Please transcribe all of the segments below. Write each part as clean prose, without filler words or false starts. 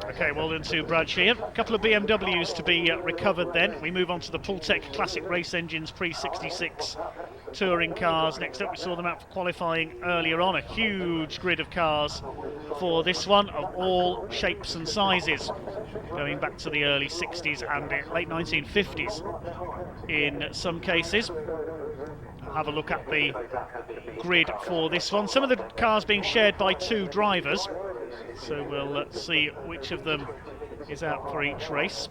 Okay, well done to Brad Sheehan. A couple of BMWs to be recovered then. We move on to the Pultec Classic Race Engines Pre-66 touring cars. Next up, we saw them out for qualifying earlier on. A huge grid of cars for this one, of all shapes and sizes, going back to the early 60s and late 1950s in some cases. I'll have a look at the grid for this one. Some of the cars being shared by two drivers, so we'll see which of them is out for each race.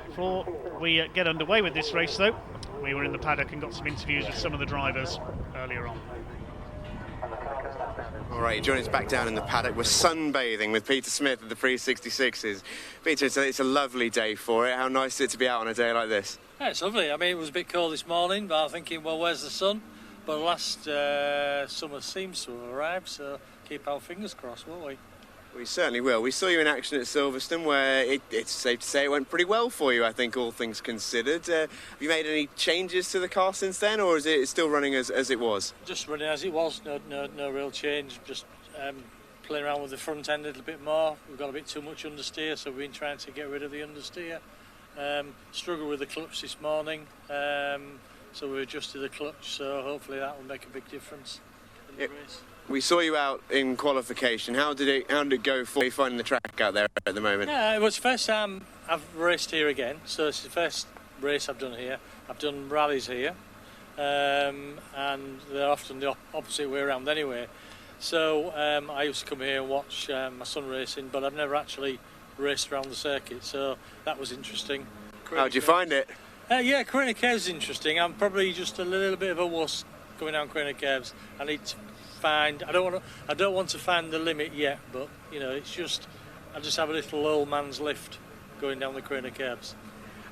Before we get underway with this race though, we were in the paddock and got some interviews with some of the drivers earlier on. All right, joining us back down in the paddock. We're sunbathing with Peter Smith of the Pre-66s. Peter, it's a lovely day for it. How nice is it to be out on a day like this? Yeah, it's lovely. I mean, it was a bit cold this morning, but I'm thinking, well, where's the sun? But last summer seems to have arrived, so keep our fingers crossed, won't we? We certainly will. We saw you in action at Silverstone, where it's safe to say it went pretty well for you, I think, all things considered. Have you made any changes to the car since then, or is it still running as it was? Just running as it was, no real change. Just playing around with the front end a little bit more. We've got a bit too much understeer, so we've been trying to get rid of the understeer. Struggled with the clutch this morning, so we adjusted the clutch, so hopefully that will make a big difference in the race. We saw you out in qualification. How did it go for you finding the track out there at the moment? Yeah, it was the first time I've raced here again, so it's the first race I've done here. I've done rallies here, and they're often the opposite way around anyway. So I used to come here and watch my son racing, but I've never actually raced around the circuit, so that was interesting. How'd you find it? Yeah, Corina Caves is interesting. I'm probably just a little bit of a wuss going down Corina Caves. I need to find. I don't want to find the limit yet, but you know, it's just I just have a little old man's lift going down the Corina Caves.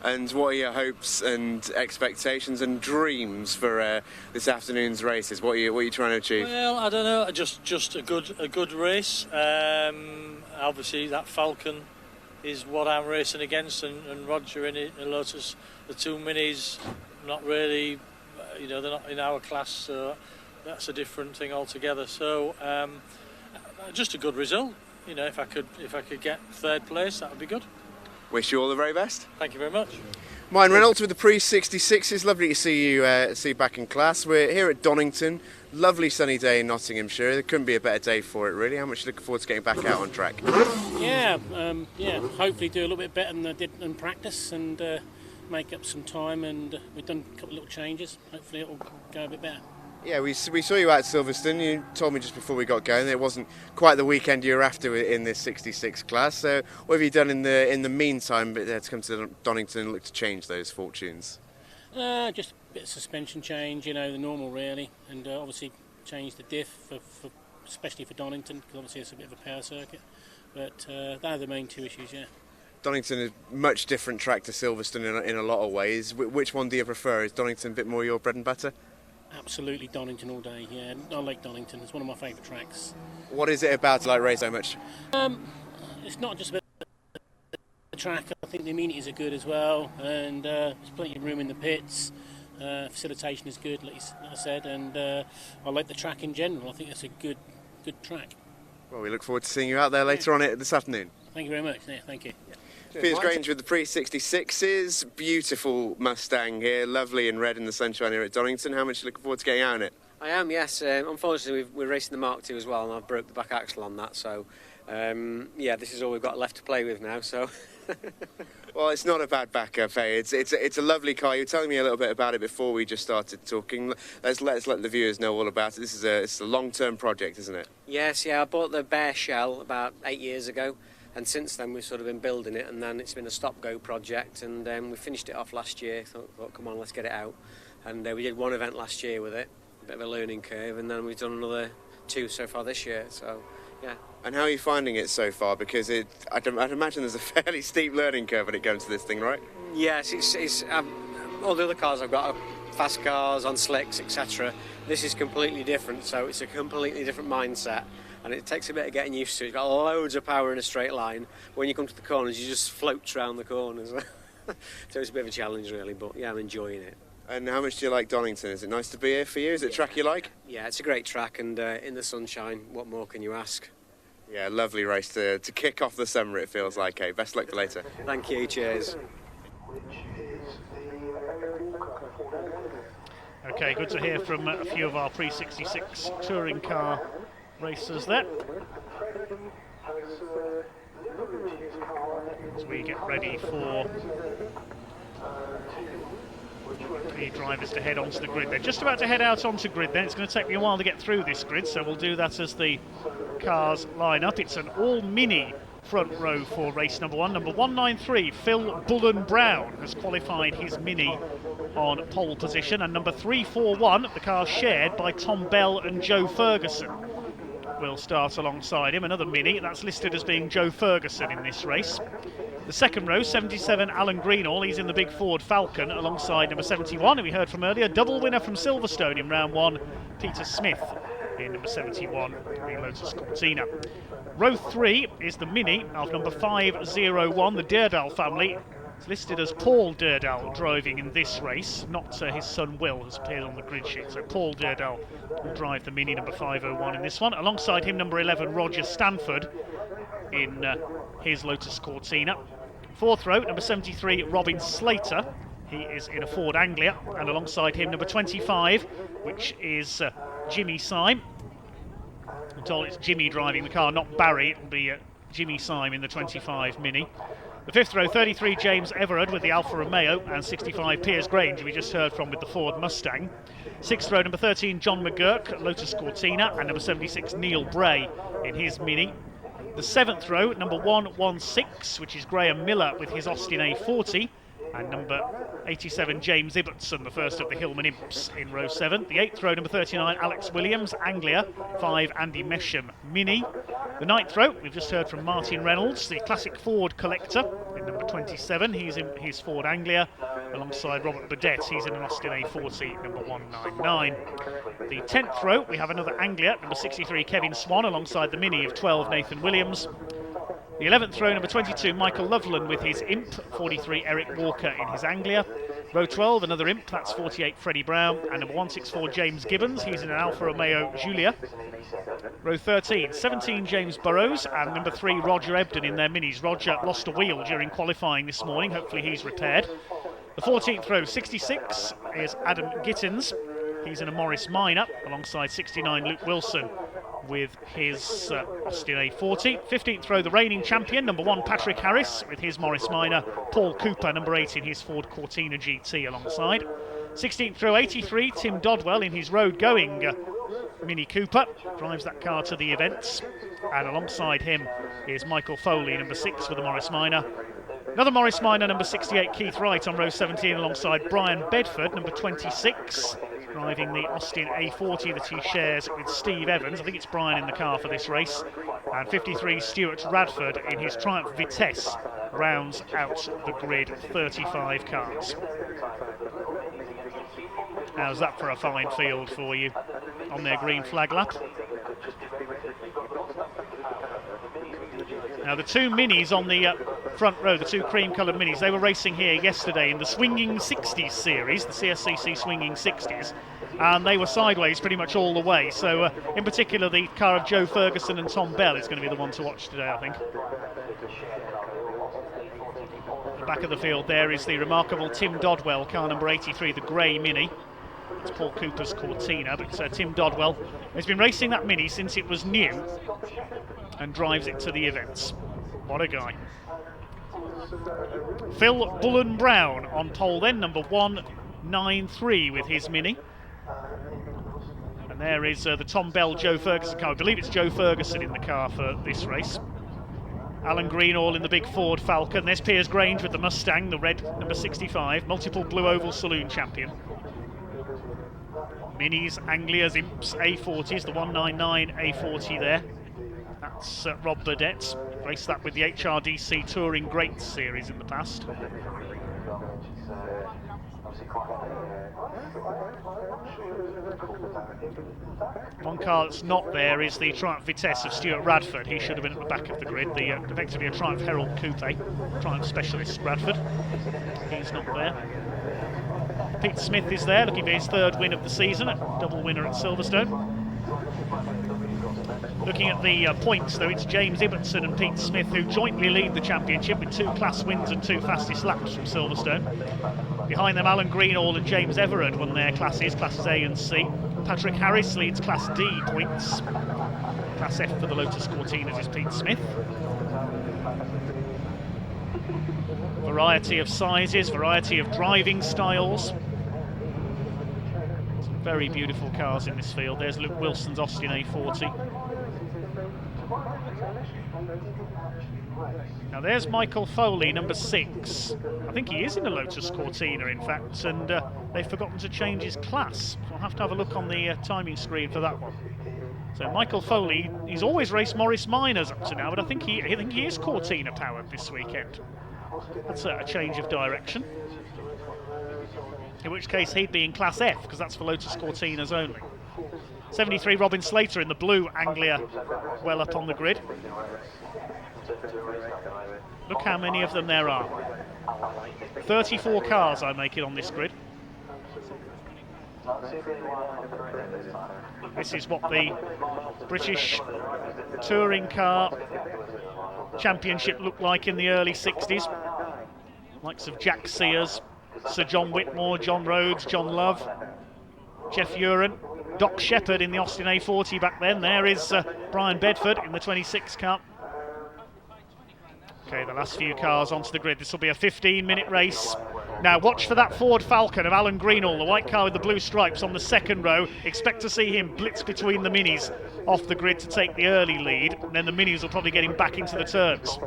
And what are your hopes and expectations and dreams for this afternoon's races? What are you trying to achieve? Well, I don't know. Just a good race. Obviously, that Falcon is what I'm racing against, and Roger in Lotus. The two minis, not really. You know, they're not in our class, so that's a different thing altogether. So, just a good result. You know, if I could get third place, that would be good. Wish you all the very best. Thank you very much. Mine Reynolds with the Pre-66s. Lovely to see you back in class. We're here at Donington. Lovely sunny day in Nottinghamshire. There couldn't be a better day for it, really. How much are you looking forward to getting back out on track? Yeah. Hopefully do a little bit better than I did in practice and make up some time. And we've done a couple of little changes. Hopefully it will go a bit better. Yeah, we saw you at Silverstone. You told me just before we got going that it wasn't quite the weekend you were after in this 66 class. So what have you done in the meantime to come to Donington and look to change those fortunes? Just a bit of suspension change, you know, the normal really, and obviously change the diff for especially for Donington, because obviously it's a bit of a power circuit. But they are the main two issues, yeah. Donington is a much different track to Silverstone in a lot of ways. Which one do you prefer? Is Donington a bit more your bread and butter? Absolutely Donington all day, yeah. I like Donington, it's one of my favourite tracks. What is it about to like race so much? It's not just about the track, I think the amenities are good as well, and there's plenty of room in the pits. Facilitation is good, like I said, and I like the track in general. I think it's a good track. Well, we look forward to seeing you out there later on this afternoon. Thank you very much, yeah, thank you. Piers Grange with the Pre-66s, beautiful Mustang here, lovely in red in the sunshine here at Donington. How much are you looking forward to getting out in it? I am, yes. Unfortunately, we're racing the Mark II as well, and I've broke the back axle on that, so yeah, this is all we've got left to play with now, so... Well, it's not a bad backup, eh? It's a lovely car. You were telling me a little bit about it before we just started talking. Let's let the viewers know all about it. It's a long-term project, isn't it? Yes, yeah, I bought the bare shell about 8 years ago. And since then we've sort of been building it, and then it's been a stop-go project, and we finished it off last year. Thought, come on, let's get it out. And we did one event last year with it, a bit of a learning curve, and then we've done another 2 so far this year, so yeah. And how are you finding it so far? Because I'd imagine there's a fairly steep learning curve when it comes to this thing, right? Yes, it's all the other cars I've got are fast cars on slicks, etc. This is completely different, so it's a completely different mindset. And it takes a bit of getting used to. It's got loads of power in a straight line. When you come to the corners, you just float around the corners. So it's a bit of a challenge, really, but yeah, I'm enjoying it. And how much do you like Donington? Is it nice to be here for you? Is it a track you like? Yeah, it's a great track, and in the sunshine, what more can you ask? Yeah, lovely race to kick off the summer, it feels like. Hey, best luck for later. Thank you, cheers. Okay, good to hear from a few of our pre-66 touring car racers there. As we get ready for the drivers to head onto the grid. They're just about to head out onto grid then. It's going to take me a while to get through this grid, so we'll do that as the cars line up. It's an all-mini front row for race number 1. Number 193, Phil Bullen-Brown, has qualified his mini on pole position, and number 341, the car shared by Tom Bell and Joe Ferguson, will start alongside him. Another mini that's listed as being Joe Ferguson in this race. The second row, 77, Alan Greenall. He's in the big Ford Falcon alongside number 71, who we heard from earlier. Double winner from Silverstone in round 1, Peter Smith in number 71, the Lotus Cortina. Row 3 is the mini of number 501, the Derdal family. It's listed as Paul Derdal driving in this race, not his son Will, has appeared on the grid sheet. So Paul Derdal will drive the mini number 501 in this one. Alongside him, number 11, Roger Stanford in his Lotus Cortina. Fourth row, number 73, Robin Slater. He is in a Ford Anglia. And alongside him, number 25, which is Jimmy Syme. I'm told it's Jimmy driving the car, not Barry. It'll be Jimmy Syme in the 25 Mini. The fifth row, 33, James Everard with the Alfa Romeo, and 65, Piers Grange, we just heard from with the Ford Mustang. Sixth row, number 13, John McGurk, Lotus Cortina, and number 76, Neil Bray in his Mini. The seventh row, number 116, which is Graham Miller with his Austin A40, and number 87, James Ibbotson, the first of the Hillman Imps in row 7. The eighth row, number 39, Alex Williams, Anglia. 5, Andy Mesham, Mini. The ninth row, we've just heard from Martin Reynolds, the classic Ford collector, in number 27. He's in his Ford Anglia, alongside Robert Burdett. He's in an Austin A40, number 199. The 10th row, we have another Anglia, number 63, Kevin Swan, alongside the Mini of 12, Nathan Williams. The 11th row, number 22, Michael Loveland with his Imp. 43, Eric Walker in his Anglia. Row 12, another Imp, that's 48, Freddie Brown. And number 164, James Gibbons, he's in an Alfa Romeo Giulia. Row 13, 17, James Burrows, and number 3, Roger Ebden in their Minis. Roger lost a wheel during qualifying this morning, hopefully he's repaired. The 14th row, 66, is Adam Gittins. He's in a Morris Minor, alongside 69, Luke Wilson with his Austin A40. 15th row, the reigning champion, number 1, Patrick Harris with his Morris Minor. Paul Cooper, number 8, in his Ford Cortina GT alongside. 16th row, 83, Tim Dodwell in his road-going Mini Cooper. Drives that car to the events. And alongside him is Michael Foley, number 6, with the Morris Minor. Another Morris Minor, number 68, Keith Wright on row 17, alongside Brian Bedford, number 26, driving the Austin A40 that he shares with Steve Evans. I think it's Brian in the car for this race. And 53, Stuart Radford in his Triumph Vitesse rounds out the grid, 35 cars. How's that for a fine field for you on their green flag lap? Now the two Minis on the front row, the two cream-coloured Minis, they were racing here yesterday in the Swinging 60s series, the CSCC Swinging 60s, and they were sideways pretty much all the way. So in particular the car of Joe Ferguson and Tom Bell is going to be the one to watch today, I think. At the back of the field there is the remarkable Tim Dodwell, car number 83, the grey Mini. It's Paul Cooper's Cortina, but Tim Dodwell has been racing that Mini since it was new and drives it to the events. What a guy. Phil Bullen-Brown on pole then, number 193 with his Mini. And there is the Tom Bell, Joe Ferguson car. I believe it's Joe Ferguson in the car for this race. Alan Greenall in the big Ford Falcon. There's Piers Grange with the Mustang, the red number 65, multiple Blue Oval Saloon champion. Minis, Anglias, Imps, A40s, the 199 A40 there. That's Rob Burdett. Raced that with the HRDC Touring Greats series in the past. One car that's not there is the Triumph Vitesse of Stuart Radford. He should have been at the back of the grid. Effectively a Triumph Herald Coupe, Triumph Specialist Radford. He's not there. Pete Smith is there, looking for his third win of the season, a double winner at Silverstone. Looking at the points, though, it's James Ibbotson and Pete Smith who jointly lead the championship with 2 class wins and 2 fastest laps from Silverstone. Behind them, Alan Greenall and James Everard won their classes A and C. Patrick Harris leads Class D points. Class F for the Lotus Cortinas is Pete Smith. Variety of sizes, variety of driving styles. Some very beautiful cars in this field. There's Luke Wilson's Austin A40. Now there's Michael Foley, number 6. I think he is in a Lotus Cortina, in fact, and they've forgotten to change his class. So I'll have to have a look on the timing screen for that one. So Michael Foley, he's always raced Morris Minors up to now, but I think he is Cortina powered this weekend. That's a change of direction. In which case he'd be in Class F, because that's for Lotus Cortinas only. 73 Robin Slater in the blue Anglia, well up on the grid. Look how many of them there are. 34 cars, I make it, on this grid. This is what the British Touring Car Championship looked like in the early 60s. Likes of Jack Sears, Sir John Whitmore, John Rhodes, John Love, Jeff Uren, Doc Shepherd in the Austin A40 back then. There is Brian Bedford in the 26 car. Okay, the last few cars onto the grid. This will be a 15-minute race. Now watch for that Ford Falcon of Alan Greenall, the white car with the blue stripes on the second row. Expect to see him blitz between the minis off the grid to take the early lead, and then the minis will probably get him back into the turns.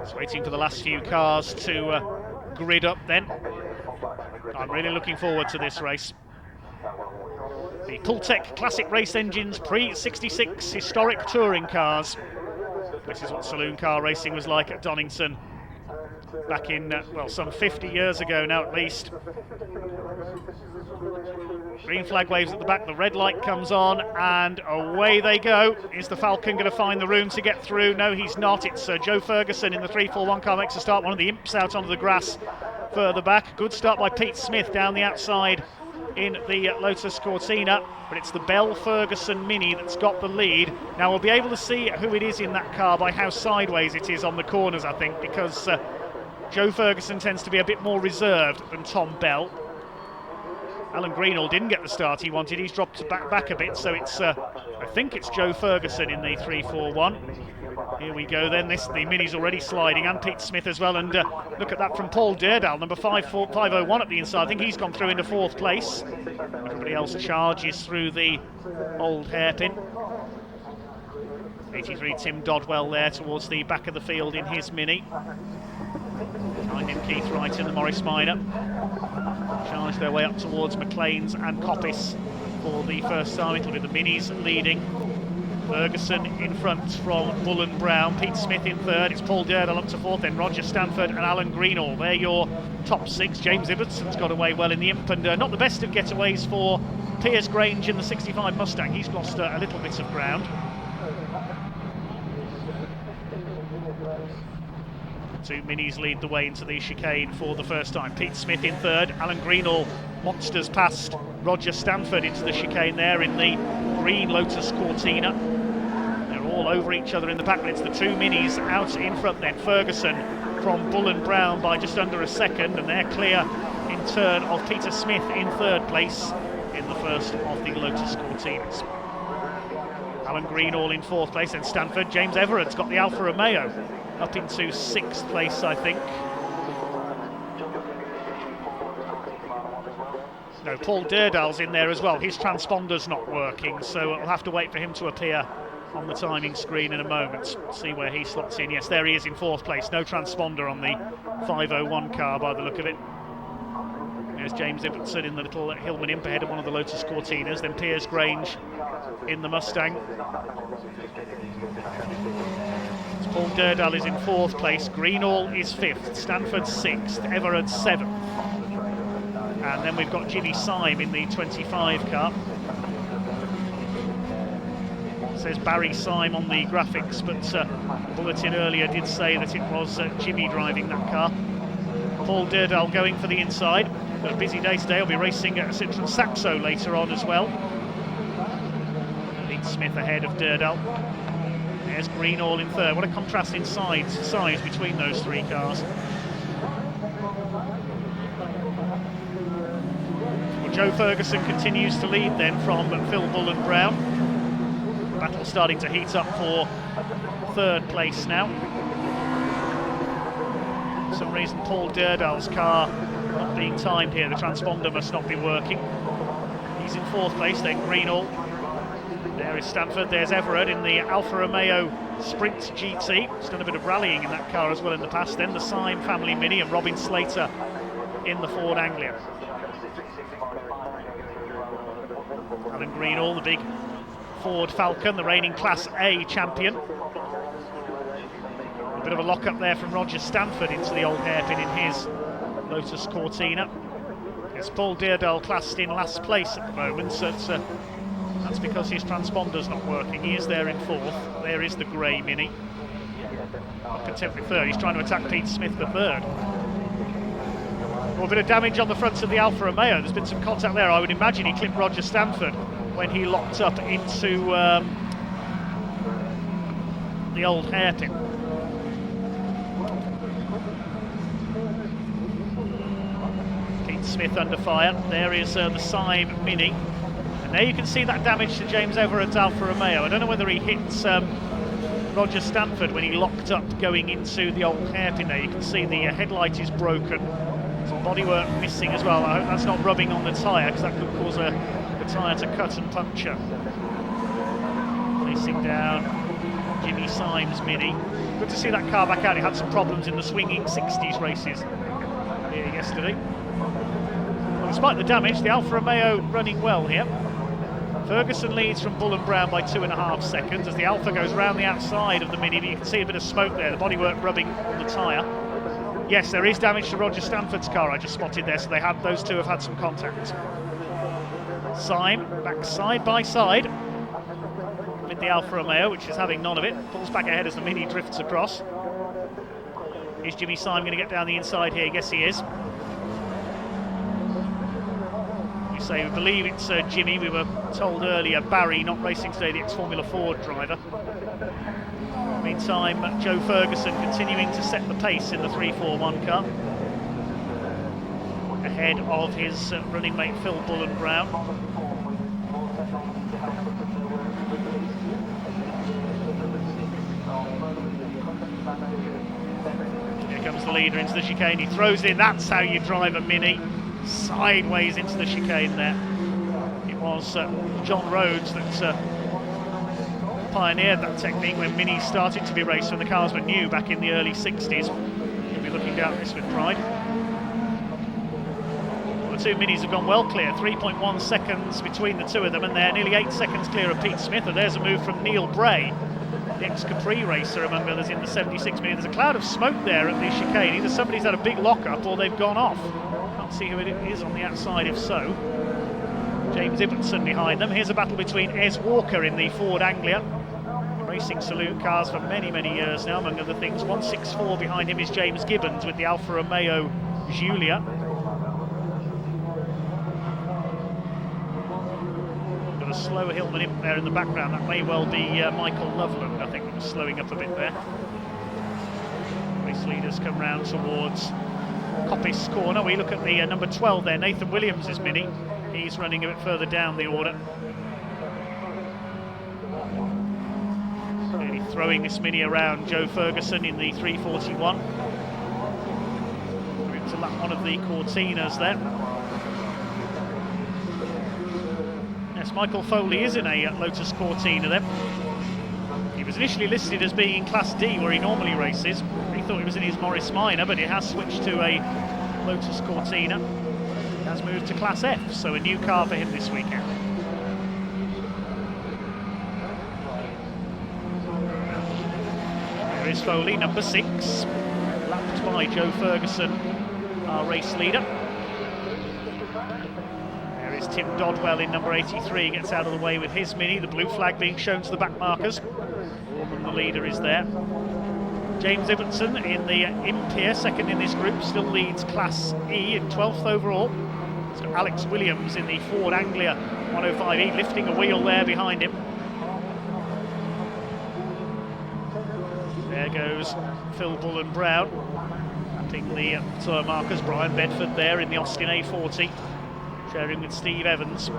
Just waiting for the last few cars to grid up then. I'm really looking forward to this race. The Pultec Classic Race Engines pre-66 historic touring cars. This is what saloon car racing was like at Donington back in, well, some 50 years ago now at least. Green flag waves at the back, the red light comes on, and away they go. Is the Falcon going to find the room to get through? No, he's not. It's Joe Ferguson in the 341 car makes a start. One of the imps out onto the grass further back. Good start by Pete Smith down the outside in the Lotus Cortina, but it's the Bell Ferguson Mini that's got the lead. Now we'll be able to see who it is in that car by how sideways it is on the corners, I think, because Joe Ferguson tends to be a bit more reserved than Tom Bell. Alan Greenall didn't get the start he wanted. He's dropped back a bit, so it's I think it's Joe Ferguson in the 341. Here we go then. The Mini's already sliding, and Pete Smith as well. And look at that from Paul Derdal, number 501 at the inside. I think he's gone through into 4th place. Everybody else charges through the old hairpin. 83 Tim Dodwell there towards the back of the field in his Mini. Behind him Keith Wright in the Morris Minor. Charge their way up towards McLean's and Coppice for the first time. It'll be the Minis leading. Ferguson in front from Bullen Brown, Pete Smith in 3rd, it's Paul Derdal up to 4th, then Roger Stanford and Alan Greenall. They're your top 6. James Ibbetson's got away well in the imp, and not the best of getaways for Piers Grange in the 65 Mustang. He's lost a little bit of ground. Two Minis lead the way into the chicane for the first time. Pete Smith in 3rd, Alan Greenall monsters past Roger Stanford into the chicane there in the green Lotus Cortina. They're all over each other in the pack, but it's the two Minis out in front then. Ferguson from Bullen Brown by just under a second, and they're clear in turn of Peter Smith in 3rd place in the first of the Lotus Cortinas. Alan Greenall in 4th place, and Stanford. James Everard's got the Alfa Romeo up into 6th place, I think. No, Paul Derdal's in there as well. His transponder's not working, so we'll have to wait for him to appear on the timing screen in a moment. See where he slots in. Yes, there he is in 4th place. No transponder on the 501 car by the look of it. There's James Ibbotson in the little Hillman Imp ahead of one of the Lotus Cortinas. Then Piers Grange in the Mustang. Paul Derdal is in 4th place. Greenall is 5th. Stanford 6th. Everard 7th. And then we've got Jimmy Syme in the 25 car. It says Barry Syme on the graphics, but the bulletin earlier did say that it was Jimmy driving that car. Paul Durdall going for the inside. Got a busy day today. He'll be racing at Citroen Saxo later on as well. Pete Smith ahead of Durdall. There's Greenall in third. What a contrast in size between those three cars. Well, Joe Ferguson continues to lead then from Phil Bull and Brown. Battle starting to heat up for third place now. For some reason Paul Durdall's car not being timed here. The transponder must not be working. He's in fourth place, then Greenall. There is Stanford, there's Everett in the Alfa Romeo Sprint GT. He's done a bit of rallying in that car as well in the past. Then the Syme family Mini and Robin Slater in the Ford Anglia. Alan Greenall, the big Ford Falcon, the reigning Class A champion. A bit of a lock-up there from Roger Stanford into the old hairpin in his Lotus Cortina. It's Paul Durdall classed in last place at the moment, so that's because his transponder's not working. He is there in fourth. There is the grey Mini. Contemporary third. He's trying to attack Pete Smith for third. Well, a bit of damage on the front of the Alfa Romeo. There's been some contact there. I would imagine he clipped Roger Stanford when he locked up into the old hairpin. Pete Smith under fire. There is the Syme Mini. And there you can see that damage to James Everett's Alfa Romeo. I don't know whether he hit Roger Stanford when he locked up going into the old hairpin there. You can see the headlight is broken. Some bodywork missing as well. I hope that's not rubbing on the tyre, because that could cause the tyre to cut and puncture. Facing down Jimmy Syme's Mini. Good to see that car back out. It had some problems in the swinging 60s races here yesterday. Well, despite the damage, the Alfa Romeo running well here. Ferguson leads from Bull and Brown by 2.5 seconds as the Alfa goes round the outside of the Mini, but you can see a bit of smoke there, the bodywork rubbing on the tyre. Yes, there is damage to Roger Stanford's car, I just spotted there, so those two have had some contact. Syme back side by side with the Alfa Romeo, which is having none of it. Pulls back ahead as the Mini drifts across. Is Jimmy Syme going to get down the inside here? Yes, he is. We believe it's Jimmy. We were told earlier Barry not racing today, the ex-Formula Ford driver. Meantime, Joe Ferguson continuing to set the pace in the 341 car, ahead of his running mate Phil Bull and Brown. Here comes the leader into the chicane. He throws in. That's how you drive a Mini. Sideways into the chicane there. It was John Rhodes that pioneered that technique when Minis started to be raced when the cars were new back in the early 60s. You'll be looking down this with pride. Well, the two Minis have gone well clear, 3.1 seconds between the two of them, and they're nearly 8 seconds clear of Pete Smith. And there's a move from Neil Bray, the ex-Capri racer among others in the 76 Mini. There's a cloud of smoke there at the chicane. Either somebody's had a big lock-up or they've gone off. Can't see who it is on the outside if so. James Ibbotson behind them. Here's a battle between Ez Walker in the Ford Anglia. Racing saloon cars for many, many years now, among other things. 164 behind him is James Gibbons with the Alfa Romeo Giulia. Got a slower Hillman imp there in the background. That may well be Michael Loveland, I think, that was slowing up a bit there. Race leaders come round towards Coppice corner. We look at the number 12 there, Nathan Williams' Mini. He's running a bit further down the order. Really throwing this Mini around Joe Ferguson in the 341. We're into one of the Cortinas there. Yes, Michael Foley is in a Lotus Cortina then. He was initially listed as being in Class D where he normally races. He thought he was in his Morris Minor, but it has switched to a Lotus Cortina. He has moved to Class F, so a new car for him this weekend. There is Foley, number 6, lapped by Joe Ferguson, our race leader. There is Tim Dodwell in number 83, gets out of the way with his Mini, the blue flag being shown to the back markers. Orman, the leader, is there. James Ibbotson in the Imperial, second in this group, still leads Class E in 12th overall. So Alex Williams in the Ford Anglia 105E, lifting a wheel there behind him. There goes Phil Bullen-Brown, tapping the tour markers. Brian Bedford there in the Austin A40, sharing with Steve Evans.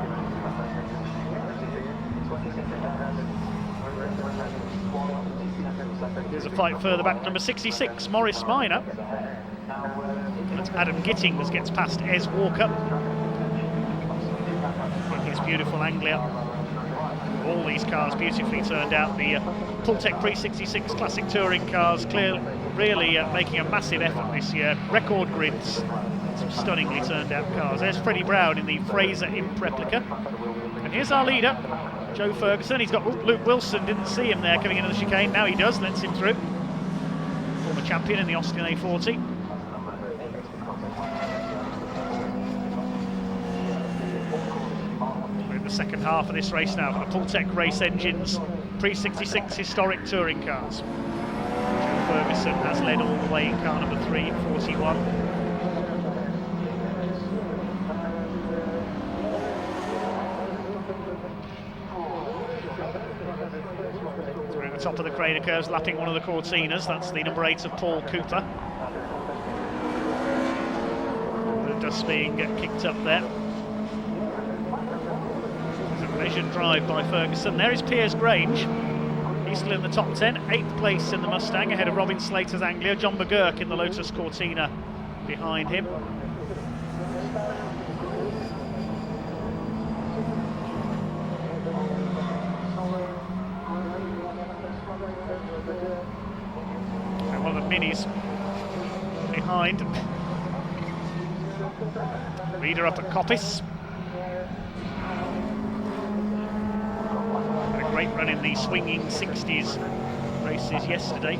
There's a fight further back, number 66, Morris Minor. That's Adam Gittings gets past Ez Walker in his beautiful Anglia. All these cars beautifully turned out. The Pultec Pre-66 Classic Touring cars really making a massive effort this year. Record grids, some stunningly turned out cars. There's Freddie Brown in the Fraser Imp replica. And here's our leader, Joe Ferguson. He's got Luke Wilson, didn't see him there coming into the chicane. Now he does, lets him through. Former champion in the Austin A40. The second half of this race now for the Pultec Race Engines Pre-66 historic touring cars. Joe Ferguson has led all the way in car number 3, 41. Through the top of the Crater curves, lapping one of the Cortinas. That's the number 8 of Paul Cooper. The dust being kicked up there. Measured drive by Ferguson. There is Piers Grange. He's still in the top 10. 8th place in the Mustang, ahead of Robin Slater's Anglia. John McGurk in the Lotus Cortina behind him. And one of the minis behind. Leader up at Coppice. Great run in the swinging 60s races yesterday.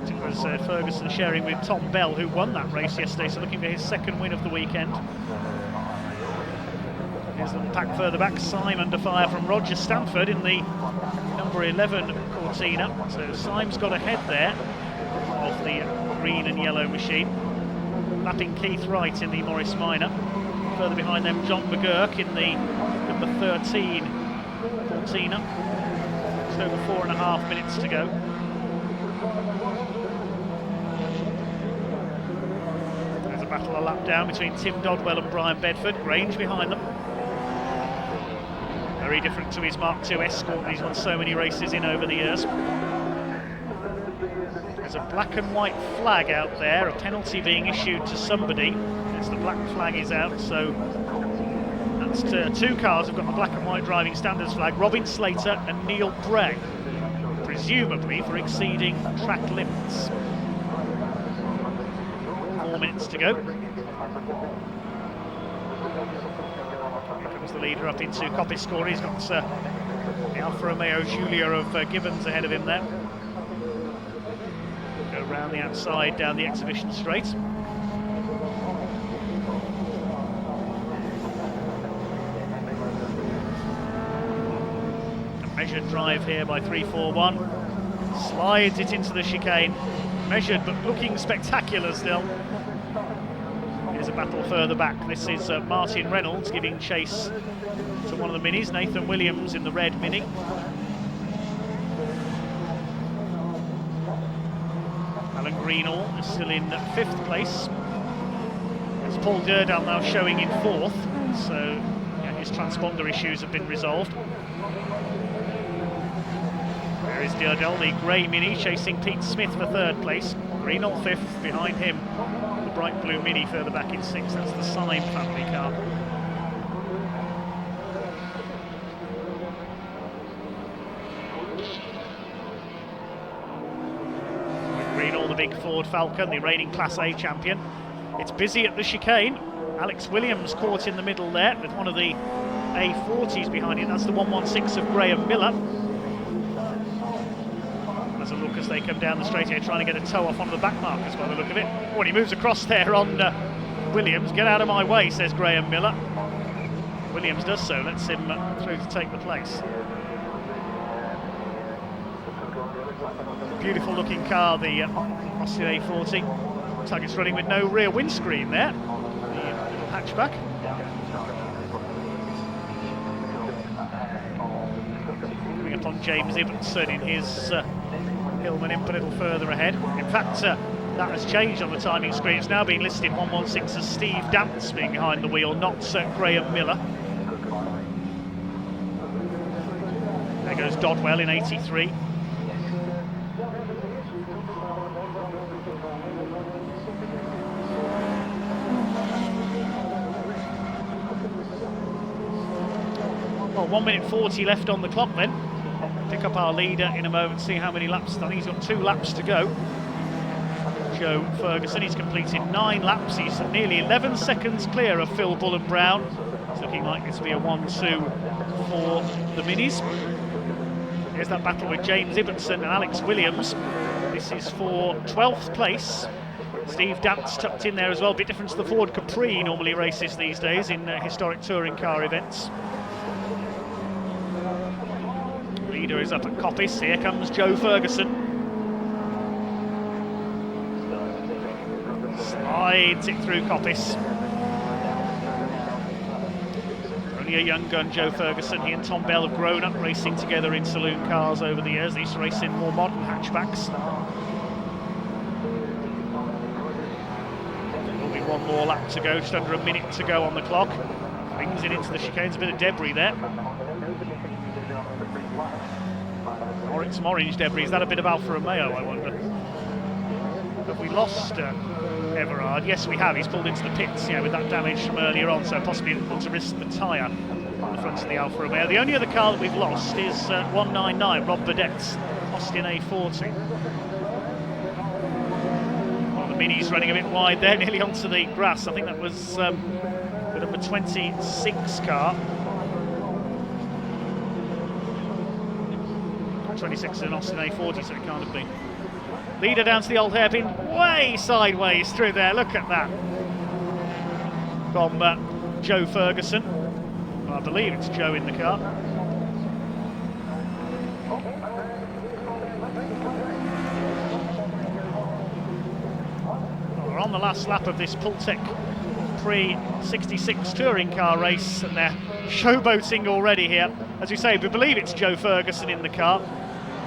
It was Ferguson sharing with Tom Bell, who won that race yesterday, so looking for his second win of the weekend. Here's the pack further back. Syme under fire from Roger Stanford in the number 11 Cortina. So Syme's got ahead there of the green and yellow machine. Lapping Keith Wright in the Morris Minor. Further behind them, John McGurk in the number 13 Cortina. Just over 4.5 minutes to go. There's a battle a lap down between Tim Dodwell and Brian Bedford. Grange behind them. Very different to his Mark II Escort that he's won so many races in over the years. There's a black and white flag out there, a penalty being issued to somebody as the black flag is out, so that's two cars have got the black and white driving standards flag, Robin Slater and Neil Bray, presumably for exceeding track limits. 4 minutes to go. Here comes the leader up into Coppice score. He's got the Alfa Romeo Giulia of Gibbons ahead of him there. Around the outside down the exhibition straight. A measured drive here by 341. Slides it into the chicane. Measured but looking spectacular still. Here's a battle further back. This is Martin Reynolds giving chase to one of the minis. Nathan Williams in the red mini. Alan Greenall is still in 5th place. It's Paul Durdal now showing in 4th, so yeah, his transponder issues have been resolved. There is Durdal, the grey mini, chasing Pete Smith for 3rd place. Greenall 5th, behind him the bright blue mini further back in 6th. That's the Syme family car. Greenall, the big Ford Falcon, the reigning Class A champion. It's busy at the chicane. Alex Williams caught in the middle there with one of the A40s behind him. That's the 116 of Graham Miller. As a look as they come down the straight here, trying to get a toe off on the back markers by the look of it. Oh, and he moves across there on Williams. Get out of my way, says Graham Miller. Williams does so, lets him through to take the place. Beautiful looking car, the Austin A40. Target's running with no rear windscreen there, the little hatchback. Coming up on James Ibbotson in his Hillman Imp a little further ahead. In fact, that has changed on the timing screen. It's now being listed 116 as Steve Dance being behind the wheel, not Graham Miller. There goes Dodwell in 83. Well, 1 minute 40 left on the clock then. Pick up our leader in a moment, see how many laps. I think he's got 2 laps to go. Joe Ferguson, he's completed 9 laps. He's nearly 11 seconds clear of Phil Bullen-Brown. It's looking like it's to be a 1-2 for the Minis. Here's that battle with James Ibbotson and Alex Williams. This is for 12th place. Steve Dance tucked in there as well. A bit different to the Ford Capri normally races these days in historic touring car events. Leader is up at Coppice. Here comes Joe Ferguson. Slides it through Coppice. Only a young gun, Joe Ferguson. He and Tom Bell have grown up racing together in saloon cars over the years. They used to race in more modern hatchbacks. There'll be 1 more lap to go, just under a minute to go on the clock. Brings it into the chicanes, a bit of debris there. Some orange debris. Is that a bit of Alfa Romeo, I wonder? Have we lost Everard? Yes, we have. He's pulled into the pits, with that damage from earlier on, so possibly didn't want to risk the tyre on the front of the Alfa Romeo. The only other car that we've lost is 199, Rob Burdett's Austin A40. Well, the Mini's running a bit wide there, nearly onto the grass. I think that was the number 26 car. 26 in Austin A40, so it can't have been. Leader down to the old hairpin, way sideways through there. Look at that. From Joe Ferguson. Well, I believe it's Joe in the car. Well, we're on the last lap of this Pultec Pre-66 touring car race, and they're showboating already here. As we say, we believe it's Joe Ferguson in the car.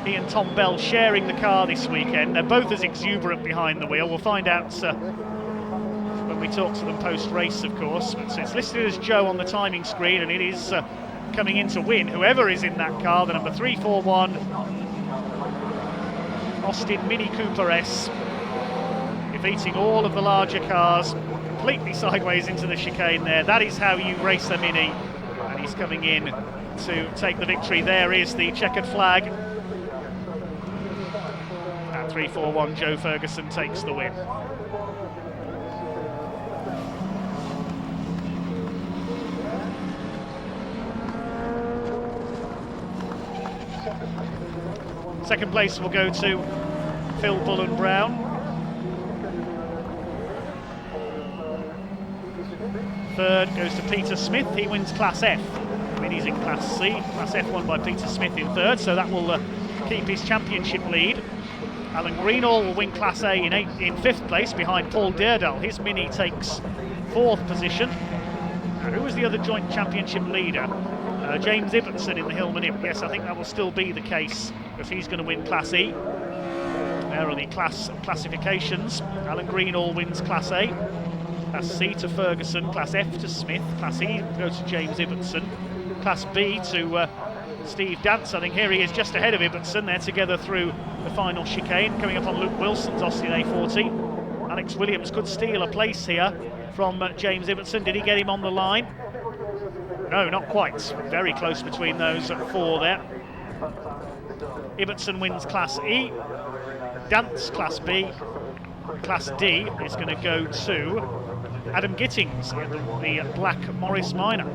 He and Tom Bell sharing the car this weekend. They're both as exuberant behind the wheel. We'll find out when we talk to them post-race, of course. But it's listed as Joe on the timing screen, and it is coming in to win. Whoever is in that car, the number 341 Austin Mini Cooper S, defeating all of the larger cars, completely sideways into the chicane there. That is how you race a Mini, and he's coming in to take the victory. There is the checkered flag. 341 Joe Ferguson takes the win. Second place will go to Phil Bullen-Brown. Third goes to Peter Smith. He wins Class F. Minis in Class C. Class F won by Peter Smith in third, so that will keep his championship lead. Alan Greenall will win Class A in fifth place behind Paul Derdal. His Mini takes 4th position. Now, who was the other joint championship leader? James Ibbotson in the Hillman Imp. Yes, I think that will still be the case, because he's going to win Class E. There are the classifications. Alan Greenall wins Class A. Class C to Ferguson. Class F to Smith. Class E goes to James Ibbotson. Class B to Steve Dance. I think here he is just ahead of Ibbotson. They're together through the final chicane. Coming up on Luke Wilson's Austin A40. Alex Williams could steal a place here from James Ibbotson. Did he get him on the line? No, not quite. Very close between those 4 there. Ibbotson wins Class E. Dance Class B. Class D is going to go to Adam Gittings in the black Morris Minor.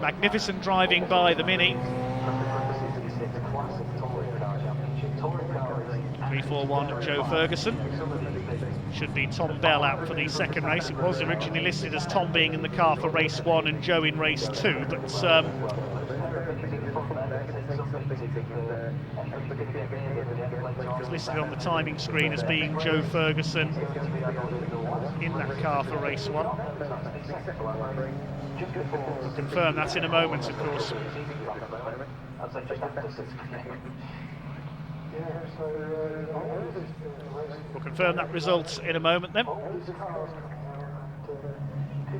Magnificent driving by the Mini. 3-4-1 Joe Ferguson. Should be Tom Bell out for the second race. It was originally listed as Tom being in the car for race 1 and Joe in race 2, but it's listed on the timing screen as being Joe Ferguson in that car for race 1. We'll confirm that in a moment, of course. We'll confirm that result in a moment then.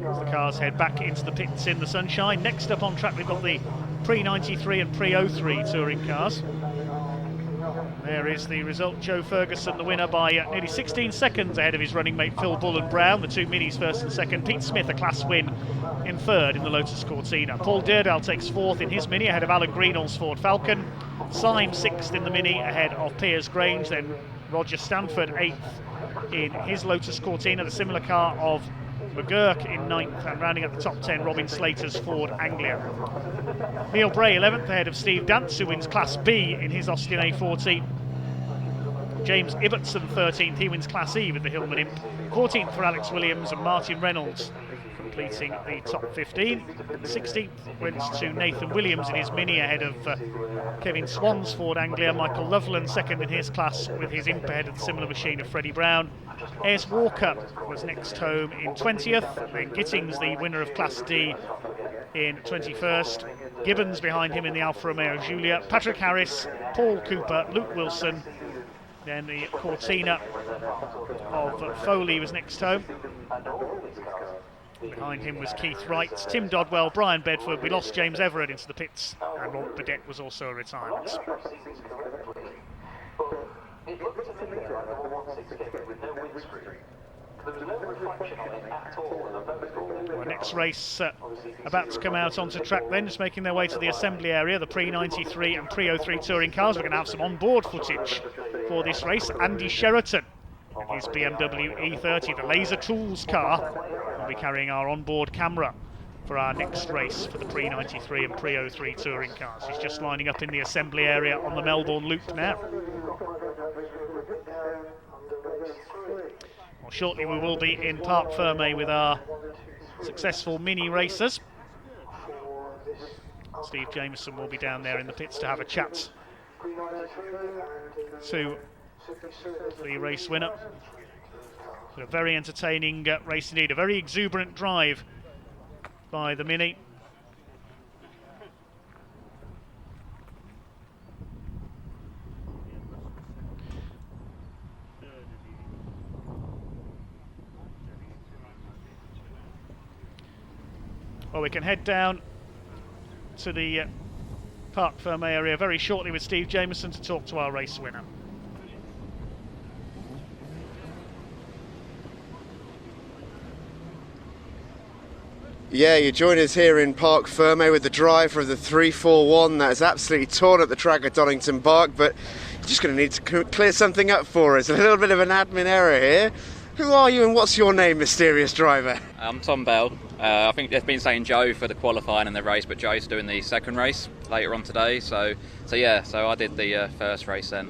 As the cars head back into the pits in the sunshine. Next up on track we've got the pre-93 and pre-03 touring cars. There is the result. Joe Ferguson, the winner, by nearly 16 seconds ahead of his running mate Phil Bull and Brown. The two minis first and second. Pete Smith, a class win in third in the Lotus Cortina. Paul Deardale takes fourth in his mini ahead of Alan Greenall's Ford Falcon. Syme sixth in the mini ahead of Piers Grange. Then Roger Stanford eighth in his Lotus Cortina, the similar car of McGurk in ninth, and rounding up the top 10, Robin Slater's Ford Anglia. Neil Bray 11th ahead of Steve Dance, who wins Class B in his Austin A14. James Ibbotson 13th, he wins Class E with the Hillman Imp. 14th for Alex Williams, and Martin Reynolds completing the top 15. 16th went to Nathan Williams in his mini ahead of Kevin Swan's Ford Anglia. Michael Loveland second in his class with his Imp ahead of the similar machine of Freddie Brown. AS Walker was next home in 20th, then Gittings, the winner of Class D, in 21st. Gibbons behind him in the Alfa Romeo Giulia. Patrick Harris, Paul Cooper, Luke Wilson. Then the Cortina of Foley was next home. Behind him was Keith Wright, Tim Dodwell, Brian Bedford. We lost James Everett into the pits, and Rob Burdett was also a retirement. Well, next race about to come out onto track then, just making their way to the assembly area, the pre-93 and pre-03 touring cars. We're going to have some on-board footage for this race. Andy Sheraton and his BMW E30, the Laser Tools car, will be carrying our on-board camera for our next race for the pre-93 and pre-03 touring cars. He's just lining up in the assembly area on the Melbourne Loop now. Well, shortly we will be in Parc Fermé with our successful mini racers. Steve Jameson will be down there in the pits to have a chat to the race winner. A very entertaining race indeed, a very exuberant drive by the Mini. Well, we can head down to the Parc Fermé area very shortly with Steve Jameson to talk to our race winner. Yeah, you join us here in Parc Fermé with the driver of the 341 that has absolutely torn up the track at Donington Park, but you're just going to need to clear something up for us. A little bit of an admin error here. Who are you and what's your name, mysterious driver? I'm Tom Bell. I think they've been saying Joe for the qualifying and the race, but Joe's doing the second race later on today. So I did the first race then.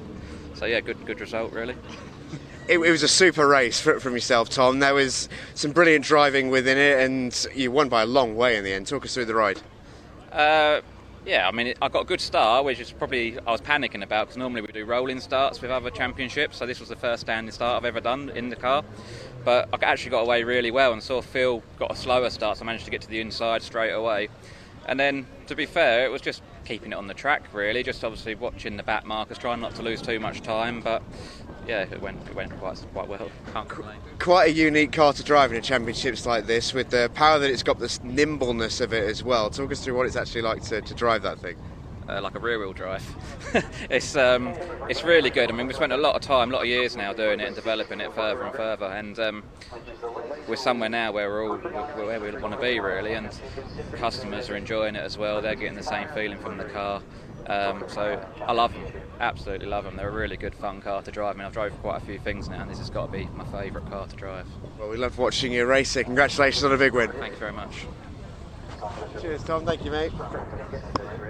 So yeah, good result really. It was a super race from yourself, Tom. There was some brilliant driving within it, and you won by a long way in the end. Talk us through the ride. Yeah, I mean, I got a good start, which is probably I was panicking about because normally we do rolling starts with other championships. So this was the first standing start I've ever done in the car. But I actually got away really well and saw Phil got a slower start, so I managed to get to the inside straight away. And then, to be fair, it was just keeping it on the track, really. Just obviously watching the back markers, trying not to lose too much time. But yeah, it went quite well. Can't complain. Quite a unique car to drive in a championships like this, with the power that it's got, the nimbleness of it as well. Talk us through what it's actually like to drive that thing. Like a rear-wheel drive. It's really good. I mean, we've spent a lot of years now doing it and developing it further and further, and we're somewhere now where we're where we want to be really, and customers are enjoying it as well. They're getting the same feeling from the car. So I love them, absolutely love them. They're a really good, fun car to drive. I mean, I've drove quite a few things now, and this has got to be my favourite car to drive. Well, we love watching you race it. Congratulations on a big win. Thank you very much. Cheers, Tom. Thank you, mate.